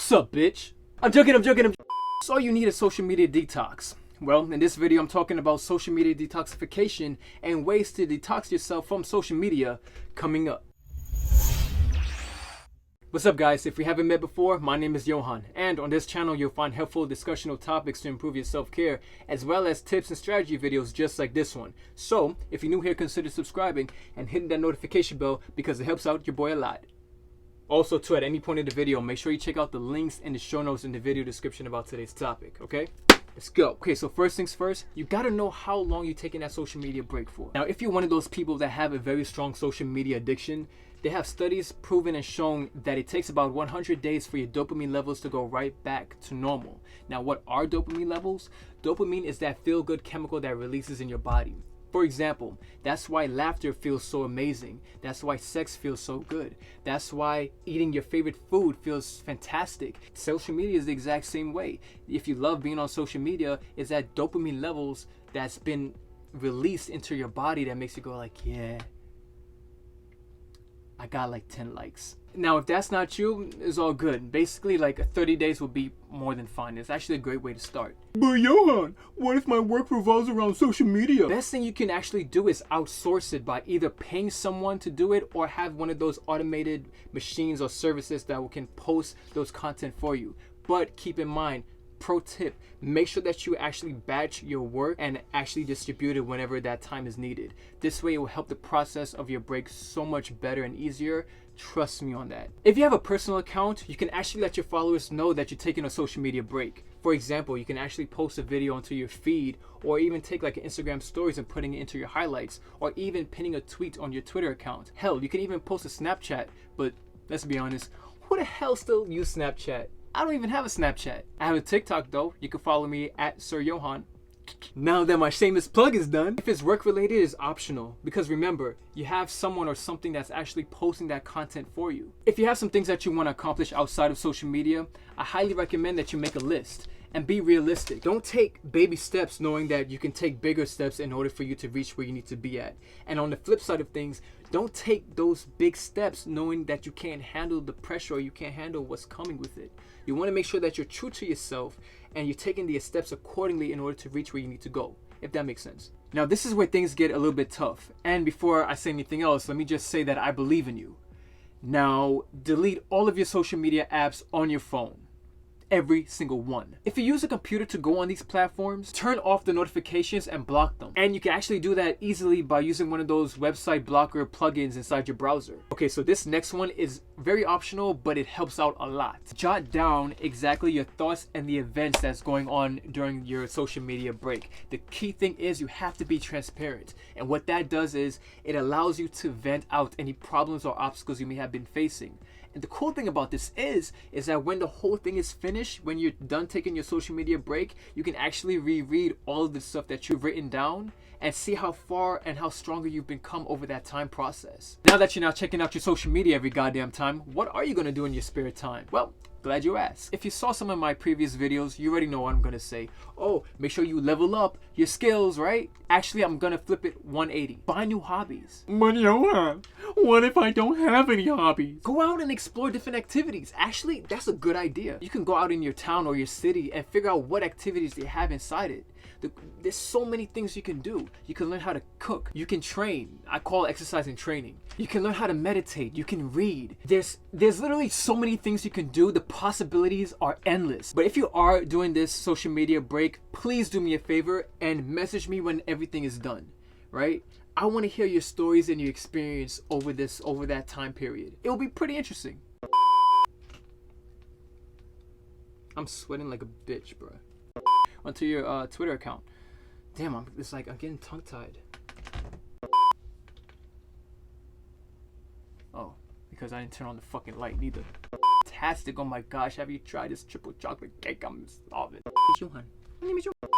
What's up, bitch? I'm joking. So all you need is social media detox. Well, in this video, I'm talking about social media detoxification and ways to detox yourself from social media coming up. What's up, guys? If we haven't met before, my name is Johann, and on this channel you'll find helpful discussional topics to improve your self-care, as well as tips and strategy videos just like this one. So if you're new here, consider subscribing and hitting that notification bell because it helps out your boy a lot. Also, too, at any point in the video, make sure you check out the links in the show notes in the video description about today's topic, okay? Let's go. Okay, so first things first, you gotta know how long you're taking that social media break for. Now, if you're one of those people that have a very strong social media addiction, they have studies proven and shown that it takes about 100 days for your dopamine levels to go right back to normal. Now, what are dopamine levels? Dopamine is that feel-good chemical that releases in your body. For example, that's why laughter feels so amazing. That's why sex feels so good. That's why eating your favorite food feels fantastic. Social media is the exact same way. If you love being on social media, it's that dopamine levels that's been released into your body that makes you go like, yeah, I got like 10 likes. Now, if that's not you, it's all good. Basically, like 30 days will be more than fine. It's actually a great way to start. But Johann, what if my work revolves around social media? Best thing you can actually do is outsource it by either paying someone to do it or have one of those automated machines or services that can post those content for you. But keep in mind, pro tip, make sure that you actually batch your work and actually distribute it whenever that time is needed. This way it will help the process of your break so much better and easier. Trust me on that. If you have a personal account, you can actually let your followers know that you're taking a social media break. For example, you can actually post a video onto your feed, or even take like Instagram stories and putting it into your highlights, or even pinning a tweet on your Twitter account. Hell, you can even post a Snapchat, but let's be honest, who the hell still use Snapchat? I don't even have a Snapchat. I have a TikTok though. You can follow me at Sir Johann. Now that my shameless plug is done, if it's work related, it's optional. Because remember, you have someone or something that's actually posting that content for you. If you have some things that you want to accomplish outside of social media, I highly recommend that you make a list. And be realistic. Don't take baby steps knowing that you can take bigger steps in order for you to reach where you need to be at. And on the flip side of things, don't take those big steps knowing that you can't handle the pressure or you can't handle what's coming with it. You want to make sure that you're true to yourself and you're taking the steps accordingly in order to reach where you need to go, if that makes sense. Now, this is where things get a little bit tough. And before I say anything else, let me just say that I believe in you. Now, delete all of your social media apps on your phone. Every single one. If you use a computer to go on these platforms, turn off the notifications and block them. And you can actually do that easily by using one of those website blocker plugins inside your browser. Okay, so this next one is very optional, but it helps out a lot. Jot down exactly your thoughts and the events that's going on during your social media break. The key thing is you have to be transparent. And what that does is it allows you to vent out any problems or obstacles you may have been facing. And the cool thing about this is that when the whole thing is finished, when you're done taking your social media break, you can actually reread all of the stuff that you've written down and see how far and how stronger you've become over that time process. Now that you're not checking out your social media every goddamn time, what are you gonna do in your spare time? Well, glad you asked. If you saw some of my previous videos, you already know what I'm gonna say. Oh, make sure you level up your skills, right? Actually, I'm gonna flip it 180. Find new hobbies. But Johann, what if I don't have any hobbies? Go out and explore different activities. Actually, that's a good idea. You can go out in your town or your city and figure out what activities they have inside it. There's so many things you can do. You can learn how to cook. You can train. I call exercise and training. You can learn how to meditate. You can read. There's literally so many things you can do. The possibilities are endless. But if you are doing this social media break, please do me a favor and message me when everything is done, right? I want to hear your stories and your experience over that time period. It will be pretty interesting. I'm sweating like a bitch, bro. Onto your Twitter account. Damn, I'm getting tongue-tied. Oh, because I didn't turn on the fucking light neither. Fantastic! Oh my gosh, have you tried this triple chocolate cake? I'm starving. Johann, my name is Johann.